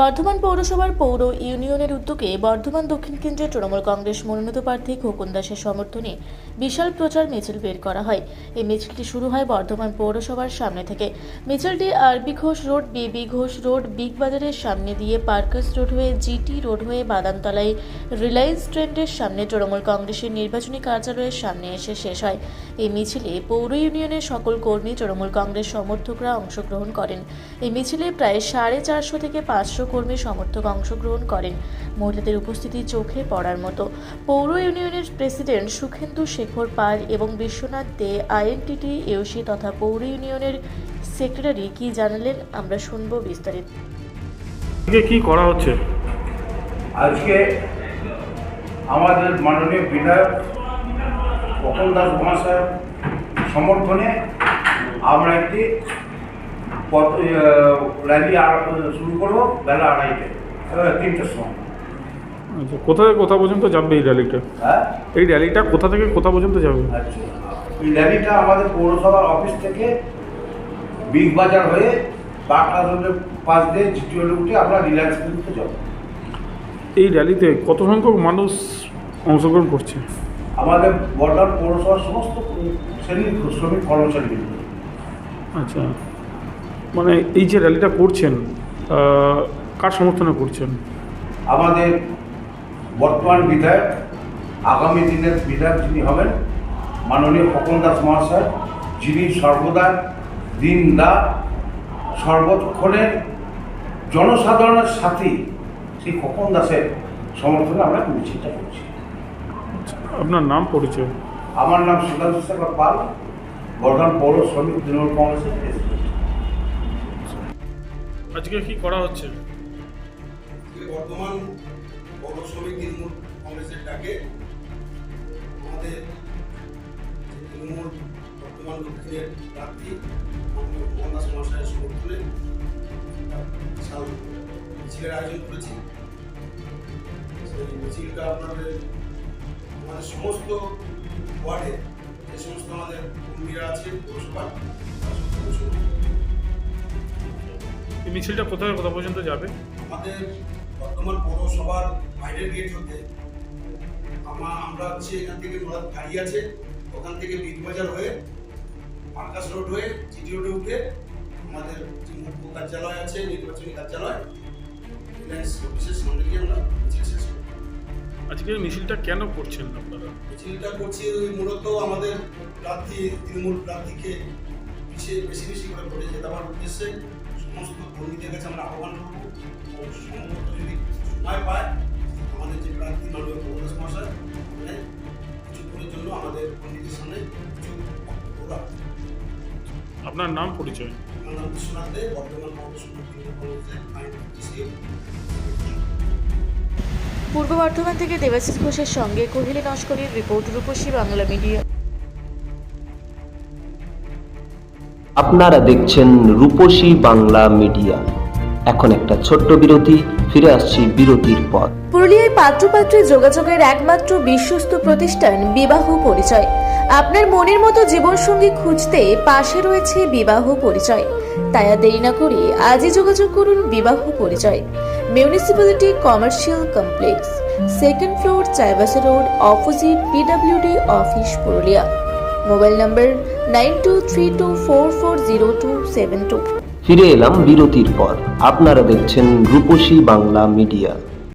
বর্ধমান পৌরসভার পৌর ইউনিয়নের উদ্যোগে বর্ধমান দক্ষিণ কেন্দ্রে তৃণমূল কংগ্রেস মনোনীত প্রার্থী খোকন দাসের সমর্থনে বিশাল প্রচার মিছিল বের করা হয়। এই মিছিলটি শুরু হয় বর্ধমান পৌরসভার সামনে থেকে। মিছিলটি আরবি ঘোষ রোড, বিবি ঘোষ রোড, বিগ বাজারের সামনে দিয়ে পার্কাস রোড হয়ে জিটি রোড হয়ে বাদামতলায় রিলায়েন্স ট্রেন্ডের সামনে তৃণমূল কংগ্রেসের নির্বাচনী কার্যালয়ের সামনে এসে শেষ হয়। এই মিছিলে পৌর ইউনিয়নের সকল কর্মী, তৃণমূল কংগ্রেস সমর্থকরা অংশগ্রহণ করেন। এই মিছিলে প্রায় 450 থেকে 500 কর্মী সমর্থক অংশগ্রহণ করেন। মহিলাদের উপস্থিতি চোখে পড়ার মতো। পৌর ইউনিয়নের প্রেসিডেন্ট সুখেন্দু শেখর পাল এবং বিশ্বনাথ দে আইএনটিটি এওসি তথা পৌর ইউনিয়নের সেক্রেটারি কি জানালেন আমরা শুনব বিস্তারিত। কি করা হচ্ছে আজকে? আমাদের মাননীয় বিধায়ক খোকন দাস মহাশয়ের সমর্থনে আমরা একটি র্যালি শুরু করবো বেলা 3টের সময়। আচ্ছা, কোথা থেকে কোথা পর্যন্ত যাবে এই র্যালিটা? হ্যাঁ, এই র্যালিটা কোথা থেকে কোথা পর্যন্ত যাবে? আচ্ছা, এই র্যালিটা আমাদের পৌরসভার অফিস থেকে বিগ বাজার হয়ে বাটা রোডের পাশ দিয়ে জিটি রোডে উঠে আমরা রিলায়েন্স পর্যন্ত যাব। এই র্যালিতে কত সংখ্যক মানুষ অংশগ্রহণ করছে? আমাদের বর্ধমান পৌরসভার সমস্ত শ্রেণীর শ্রমিক কর্মচারী। আচ্ছা, মানে এই যে র্যালিটা করছেন কার সমর্থনে করছেন? আমাদের বর্তমান বিধায়ক, আগামী দিনের বিধায়ক যিনি হবেন মাননীয় খোকন দাস মহাশয়, যিনি সর্বদা দিন রাত সর্বক্ষণের জনসাধারণের সাথে, সেই খোকন দাসের সমর্থনে আমরা মিছিলটা করছি। আপনার নাম পরিচয়? আমার নাম সুখেন্দু শেখর পাল, বর্ধমান পৌর শ্রমিক তৃণমূল কংগ্রেসের প্রেসিডেন্ট। আজকে কি করা হচ্ছে? বর্তমান পৌর শ্রমিক তৃণমূল কংগ্রেসের ডাকে আমাদের তৃণমূল বর্তমান দক্ষিণের প্রার্থী খোকন দাস মহাশয়ের সমর্থনে বিশাল মিছিলের আয়োজন করেছি। সেই মিছিলটা আমাদের সমস্ত ওয়ার্ডে যে সমস্ত আমাদের কর্মীরা আছে পৌরসভার, এই মিছিলটা কোথায় কোথা পর্যন্ত যাবে? আমাদের বর্তমান পৌরসভার বাইরের গেট হতে আমরা হচ্ছে এখান থেকে গাড়ি আছে, ওখান থেকে বিগ বাজার হয়ে পার্কাস রোড হয়ে জিটি রোডে উঠে আমাদের যে মুখ্য কার্যালয় আছে, নির্বাচনী কার্যালয়, রিলায়েন্স অফিসের সামনে গিয়ে আমরা মিছিল শেষ করি। আজকে মিছিলটা কেন করছেন আপনারা? মিছিলটা করছি মূলত আমাদের প্রার্থী, তৃণমূল প্রার্থীকে বেশি বেশি করে ভোটে জেতাবার উদ্দেশ্যে সমস্ত কর্মীদের কাছে আমরা আহ্বান করব, সম্ভবত যদি সময় পায় আমাদের যে প্রার্থী মাননীয় খোকন দাস মহাশয় কিছুক্ষণের জন্য আমাদের কর্মীদের সামনে কিছু বক্তব্য রাখবেন। আপনার নাম পরিচয়? আমার নাম বিশ্বনাথ দে, বর্তমান পৌরসভা তৃণমূল কংগ্রেসের আইনটিসি। পূর্ব বর্ধমান থেকে দেবাশিস ঘোষের সঙ্গে কোহিলী নস্করের রিপোর্ট, রূপসী বাংলা মিডিয়া। আপনারা দেখছেন রূপসী বাংলা মিডিয়া। এখন একটা ছোট্ট বিরতি, ফিরে আসছি বিরতির পর। পুরুলিয়ায় পাত্রপাত্রী যোগাযোগের একমাত্র বিশ্বস্ত প্রতিষ্ঠান বিবাহ পরিচয়। আপনার মনের মতো জীবনসঙ্গী খুঁজতে পাশে রয়েছে বিবাহ পরিচয়। তাই আর দেরি না করে আজই যোগাযোগ করুন বিবাহ পরিচয়। Municipality commercial complex, 2nd floor, Chaibasa road, opposite PWD office, Purulia. Mobile নম্বর 9232440272। ফিরে এলাম বিরতির পর। আপনারা দেখছেন রূপসী বাংলা মিডিয়া।